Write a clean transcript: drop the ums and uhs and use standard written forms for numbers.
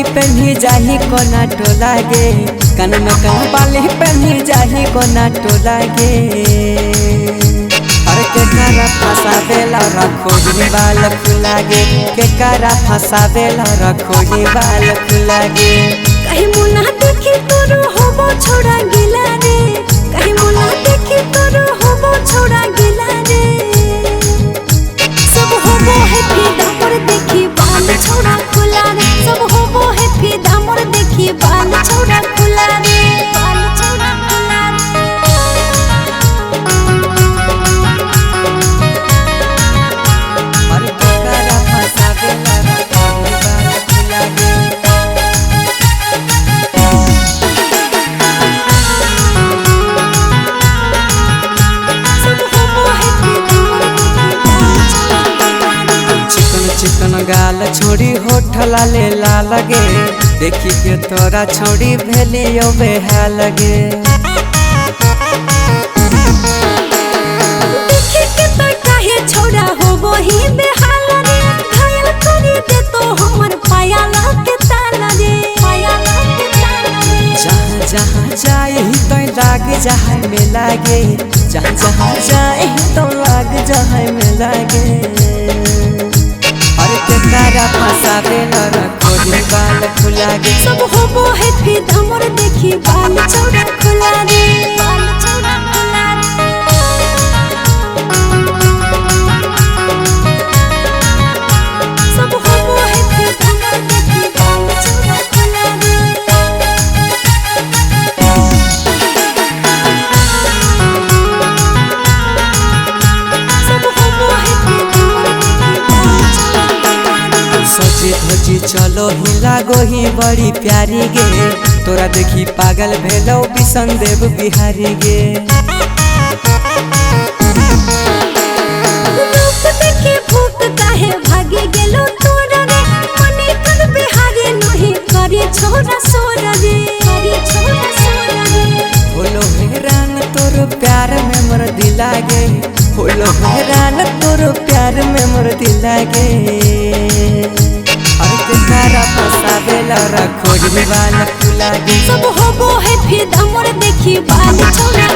पहनी जाही कोना टोला गे, कान में कन बाली पहनी जाही कोना टोला गे। और के करा फसावेला रखो ही बाल खुला गे, के करा फसावेला रखो ही बाल खुला गे। कहीं मुना देखी तोरो होबो छोड़ा गिला रे, कहीं मुना देखी तोरो होबो छोड़ा गिला रे। सब होबो है फिदा मोर देखी बाल छोड़ा खुला रे, सब होबो है फिदा मोर देखी बाल छोड़ा खुला रे, बाल छोड़ा खुला रे। और के करा फसावेला रखो ही बाल खुला गे। चिकन गाल छोड़ी होठ लाले ला लगे, देखी के तोरा छोड़ी भेलियो बेहा लगे। देखी के तो काहे छोड़ा होबो ही बेहाल रे, घायल करी दे तो हमर पायल के ताल रे, पायल के ताल रे। जहाँ जहाँ जाए तो लाग जहाँ में लागे, जहाँ जहाँ जाए तो लाग जहाँ में लागे। और के तारा फसावेला रखो ही बाल खुला गे। सब होबो है फिदा मोर देखी बाल छोड़ा खुला रे, बाल छोड़ा खुला रे। सब होबो है फिदा मोर देखी बाल छोड़ा खुला रे। सब होबो है फिदा मोर देखी बाल छोड़ा खुला रे। सजी धजी चलो ही लागो ही बड़ी प्यारी गे, तोरा देखी पागल भेलो बिसन देव बिहारी गे। रूप देखे भूख काहे भागे गेलो तोरा रे, मने कर बिहारी नहीं करे छोरा सोरा रे, करे छोरा सोरा रे। होलो हैरान तोर प्यार में मोर दिला गे, होलो हैरान तोर प्यार में मोर दिला गे। और के तारा फसावेला रखो ही बाल खुला गे। सब होबो है फिदा मोर देखी बाल छोड़ा